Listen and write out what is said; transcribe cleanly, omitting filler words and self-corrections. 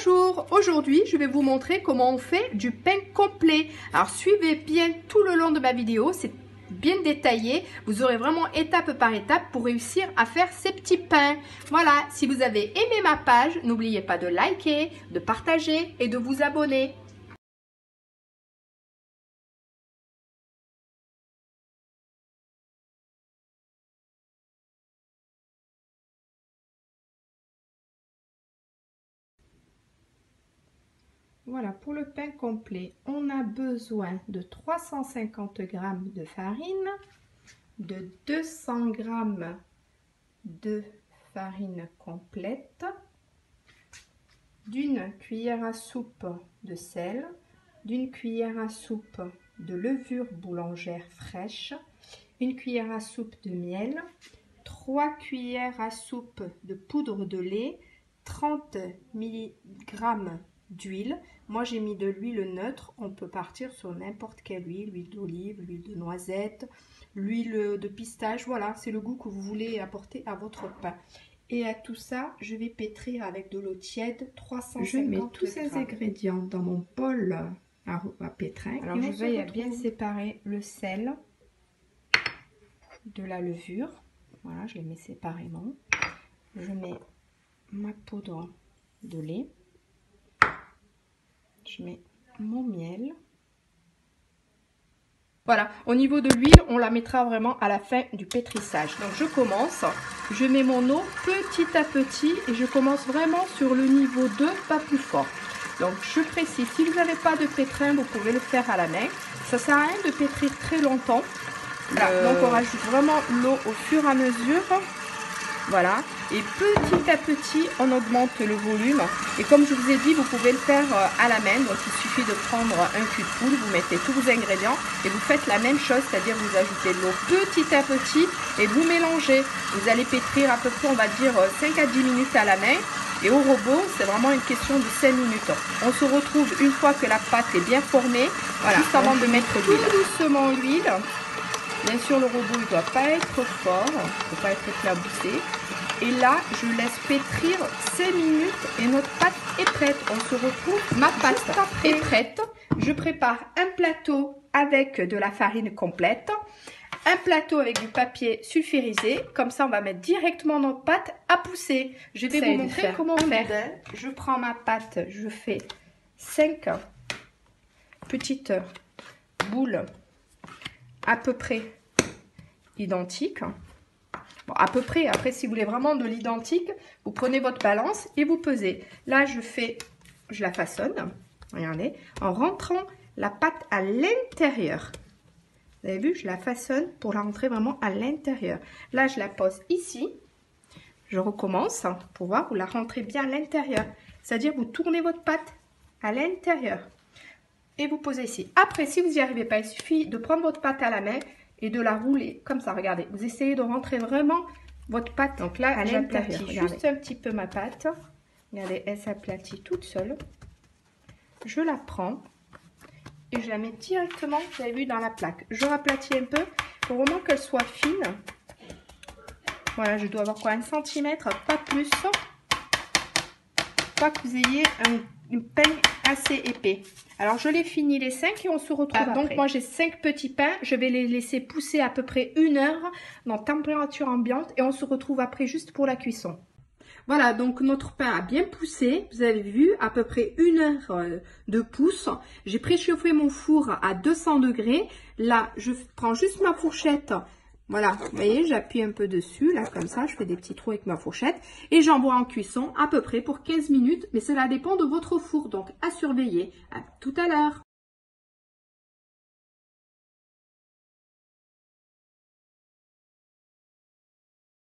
Bonjour, aujourd'hui je vais vous montrer comment on fait du pain complet. Alors suivez bien tout le long de ma vidéo, c'est bien détaillé. Vous aurez vraiment étape par étape pour réussir à faire ces petits pains. Voilà, si vous avez aimé ma page, n'oubliez pas de liker, de partager et de vous abonner. Voilà, pour le pain complet, on a besoin de 350 g de farine, de 200 g de farine complète, d'une cuillère à soupe de sel, d'une cuillère à soupe de levure boulangère fraîche, une cuillère à soupe de miel, 3 cuillères à soupe de poudre de lait, 30 mg d'huile. Moi j'ai mis de l'huile neutre, on peut partir sur n'importe quelle huile, l'huile d'olive, l'huile de noisette, l'huile de pistache, voilà, c'est le goût que vous voulez apporter à votre pain. Et à tout ça, je vais pétrir avec de l'eau tiède, 350 g. Je mets tous ces ingrédients dans mon bol à pétrin. Alors je vais bien séparer le sel de la levure. Voilà, je les mets séparément. Je mets ma poudre de lait. Je mets mon miel. Voilà, au niveau de l'huile, on la mettra vraiment à la fin du pétrissage. Donc je commence, je mets mon eau petit à petit et je commence vraiment sur le niveau 2, pas plus fort. Donc je précise, si vous n'avez pas de pétrin, vous pouvez le faire à la main. Ça ne sert à rien de pétrir très longtemps. Voilà, donc on rajoute vraiment l'eau au fur et à mesure. Voilà, et petit à petit, on augmente le volume. Et comme je vous ai dit, vous pouvez le faire à la main. Donc il suffit de prendre un cul de poule, vous mettez tous vos ingrédients et vous faites la même chose, c'est-à-dire vous ajoutez de l'eau petit à petit et vous mélangez. Vous allez pétrir à peu près, on va dire, 5 à 10 minutes à la main. Et au robot, c'est vraiment une question de 5 minutes. On se retrouve une fois que la pâte est bien formée, voilà, juste avant de mettre l'huile. Tout doucement l'huile. Bien sûr, le robot ne doit pas être fort, il ne faut pas être éclaboussé. Et là, je laisse pétrir 5 minutes et notre pâte est prête. On se retrouve, ma pâte est prête. Je prépare un plateau avec de la farine complète, un plateau avec du papier sulfurisé. Comme ça, on va mettre directement notre pâte à pousser. Je vais vous montrer comment faire. Je prends ma pâte, je fais 5 petites boules à peu près identiques. Bon, à peu près, après si vous voulez vraiment de l'identique, vous prenez votre balance et vous pesez. Là, je la façonne, regardez, en rentrant la pâte à l'intérieur. Vous avez vu, je la façonne pour la rentrer vraiment à l'intérieur. Là, je la pose ici. Je recommence pour voir, vous la rentrez bien à l'intérieur. C'est-à-dire, vous tournez votre pâte à l'intérieur. Et vous posez ici. Après, si vous n'y arrivez pas, il suffit de prendre votre pâte à la main et de la rouler comme ça. Regardez, vous essayez de rentrer vraiment votre pâte. Donc là, j'aplatis juste un petit peu ma pâte. Regardez, elle s'aplatit toute seule. Je la prends et je la mets directement, vous avez vu, dans la plaque. Je raplatis un peu pour vraiment qu'elle soit fine. Voilà, je dois avoir quoi, 1 cm, pas plus. Pas que vous ayez un pain assez épais. Alors je les finis les 5 et on se retrouve après. Donc moi j'ai 5 petits pains, je vais les laisser pousser à peu près 1 heure dans température ambiante et on se retrouve après juste pour la cuisson. Voilà, donc notre pain a bien poussé, vous avez vu, à peu près 1 heure de pousse. J'ai préchauffé mon four à 200 degrés. Là, je prends juste ma fourchette. Voilà, vous voyez, j'appuie un peu dessus, là, comme ça, je fais des petits trous avec ma fourchette. Et j'envoie en cuisson à peu près pour 15 minutes, mais cela dépend de votre four, donc à surveiller. À tout à l'heure.